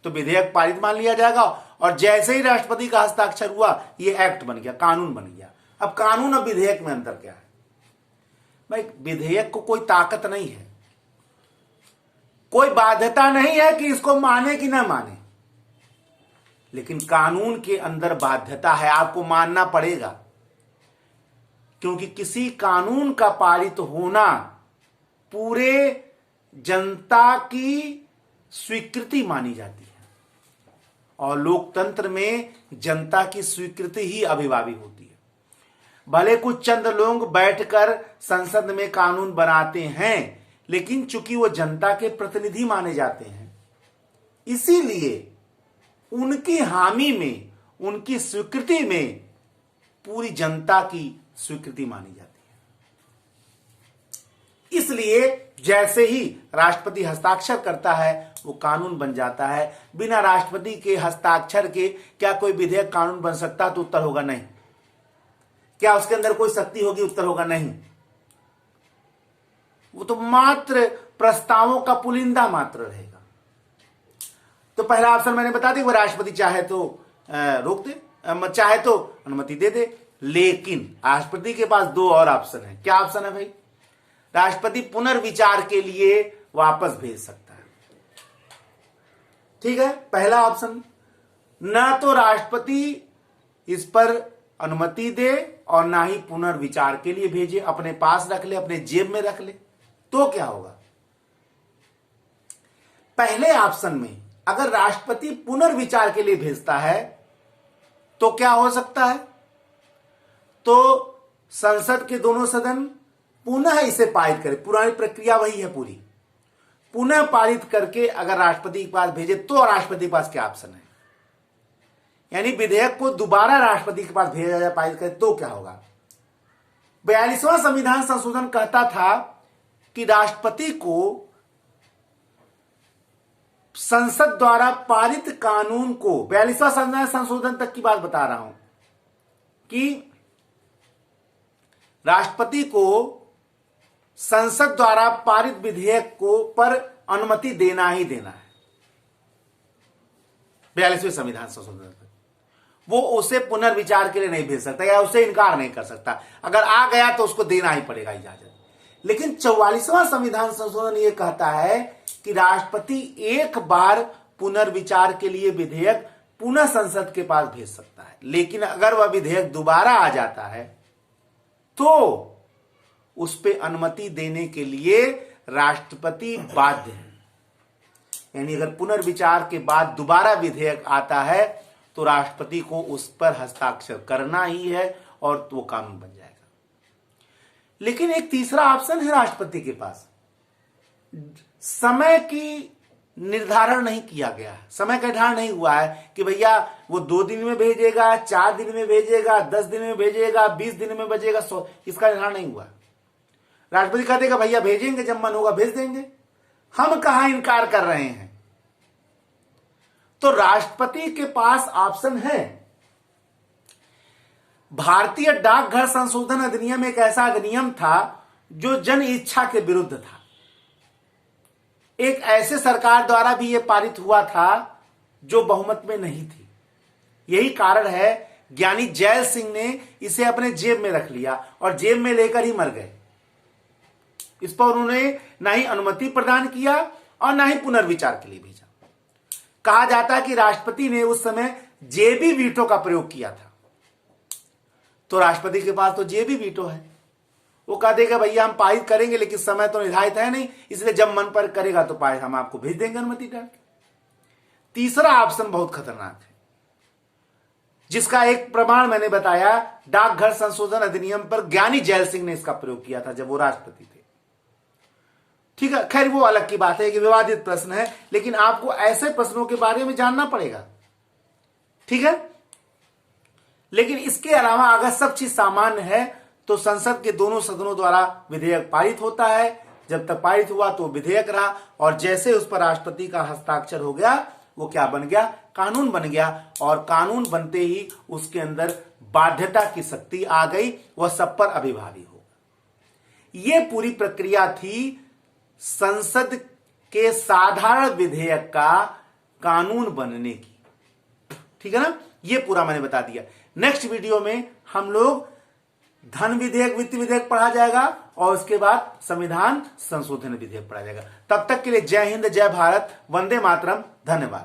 तो विधेयक पारित मान लिया जाएगा, और जैसे ही राष्ट्रपति का हस्ताक्षर हुआ ये एक्ट बन गया, कानून बन गया। अब कानून और विधेयक में अंतर क्या है भाई? विधेयक को कोई ताकत नहीं है, कोई बाध्यता नहीं है कि इसको माने कि ना माने, लेकिन कानून के अंदर बाध्यता है, आपको मानना पड़ेगा, क्योंकि किसी कानून का पारित होना पूरे जनता की स्वीकृति मानी जाती है, और लोकतंत्र में जनता की स्वीकृति ही अभिभावी होती है। भले कुछ चंद लोग बैठकर संसद में कानून बनाते हैं, लेकिन चूंकि वो जनता के प्रतिनिधि माने जाते हैं, इसीलिए उनकी हामी में, उनकी स्वीकृति में पूरी जनता की स्वीकृति मानी जाती है। इसलिए जैसे ही राष्ट्रपति हस्ताक्षर करता है वो कानून बन जाता है। बिना राष्ट्रपति के हस्ताक्षर के क्या कोई विधेयक कानून बन सकता? तो उत्तर होगा नहीं। क्या उसके अंदर कोई शक्ति होगी? उत्तर होगा नहीं। वो तो मात्र प्रस्तावों का पुलिंदा मात्र रहेगा। तो पहला ऑप्शन मैंने बता दिया, वो राष्ट्रपति चाहे तो रोक दे, चाहे तो अनुमति दे दे। लेकिन राष्ट्रपति के पास दो और ऑप्शन है। क्या ऑप्शन है भाई? राष्ट्रपति पुनर्विचार के लिए वापस भेज सकता है। ठीक है, पहला ऑप्शन, ना तो राष्ट्रपति इस पर अनुमति दे और ना ही पुनर्विचार के लिए भेजे, अपने पास रख ले, अपने जेब में रख ले। तो क्या होगा? पहले ऑप्शन में अगर राष्ट्रपति पुनर्विचार के लिए भेजता है तो क्या हो सकता है? तो संसद के दोनों सदन पुनः इसे पारित करें, पुरानी प्रक्रिया वही है पूरी, पुनः पारित करके अगर राष्ट्रपति के पास भेजे तो राष्ट्रपति के पास क्या ऑप्शन है? यानी विधेयक को दोबारा राष्ट्रपति के पास भेजा जाए, पारित करे, तो क्या होगा? 42वां संविधान संशोधन कहता था कि राष्ट्रपति को संसद द्वारा पारित कानून को, 42वां संविधान संशोधन तक की बात बता रहा हूं, कि राष्ट्रपति को संसद द्वारा पारित विधेयक को पर अनुमति देना ही देना है। 42वें संविधान संशोधन तक वो उसे पुनर्विचार के लिए नहीं भेज सकता या उसे इनकार नहीं कर सकता। अगर आ गया तो उसको देना ही पड़ेगा इजाजत। लेकिन 44वां संविधान संशोधन ये कहता है कि राष्ट्रपति एक बार पुनर्विचार के लिए विधेयक पुनः संसद के पास भेज सकता है, लेकिन अगर वह विधेयक दोबारा आ जाता है तो उस पर अनुमति देने के लिए राष्ट्रपति बाध्य है। यानी अगर पुनर्विचार के बाद दोबारा विधेयक आता है तो राष्ट्रपति को उस पर हस्ताक्षर करना ही है और वो कानून बन जाएगा। लेकिन एक तीसरा ऑप्शन है राष्ट्रपति के पास, समय की निर्धारण नहीं किया गया है, समय का निर्धारण नहीं हुआ है कि भैया वो 2 दिन में भेजेगा, 4 दिन में भेजेगा, 10 दिन में भेजेगा, 20 दिन में भेजेगा, 100, इसका निर्धारण नहीं हुआ। राष्ट्रपति कह देगा भैया भेजेंगे, जब मन होगा भेज देंगे, हम कहां इनकार कर रहे हैं। तो राष्ट्रपति के पास ऑप्शन है। भारतीय डाकघर संशोधन अधिनियम एक ऐसा अधिनियम था जो जन इच्छा के विरुद्ध था। एक ऐसे सरकार द्वारा भी यह पारित हुआ था जो बहुमत में नहीं थी। यही कारण है ज्ञानी जैल सिंह ने इसे अपने जेब में रख लिया और जेब में लेकर ही मर गए। इस पर उन्होंने ना ही अनुमति प्रदान किया और ना ही पुनर्विचार के लिए भेजा। कहा जाता है कि राष्ट्रपति ने उस समय जेबी वीटो का प्रयोग किया था। तो राष्ट्रपति के पास तो जेबी वीटो है, वो कह देगा भैया हम पारित करेंगे लेकिन समय तो निर्धारित है नहीं, इसलिए जब मन पर करेगा तो पारित हम आपको भेज देंगे अनुमति डाल के। तीसरा ऑप्शन बहुत खतरनाक है, जिसका एक प्रमाण मैंने बताया, डाकघर संशोधन अधिनियम पर ज्ञानी जैल सिंह ने इसका प्रयोग किया था जब वो राष्ट्रपति थे। ठीक है, खैर वो अलग की बात है कि विवादित प्रश्न है, लेकिन आपको ऐसे प्रश्नों के बारे में जानना पड़ेगा। ठीक है, लेकिन इसके अलावा अगर सब चीज सामान्य है तो संसद के दोनों सदनों द्वारा विधेयक पारित होता है। जब तक पारित हुआ तो विधेयक रहा, और जैसे उस पर राष्ट्रपति का हस्ताक्षर हो गया वो क्या बन गया? कानून बन गया। और कानून बनते ही उसके अंदर बाध्यता की शक्ति आ गई, वह सब पर अभिभावी हो। यह पूरी प्रक्रिया थी संसद के साधारण विधेयक का कानून बनने की। ठीक है ना, ये पूरा मैंने बता दिया। नेक्स्ट वीडियो में हम लोग धन विधेयक, वित्त विधेयक पढ़ा जाएगा और उसके बाद संविधान संशोधन विधेयक पढ़ा जाएगा। तब तक के लिए जय हिंद, जय भारत, वंदे मातरम, धन्यवाद।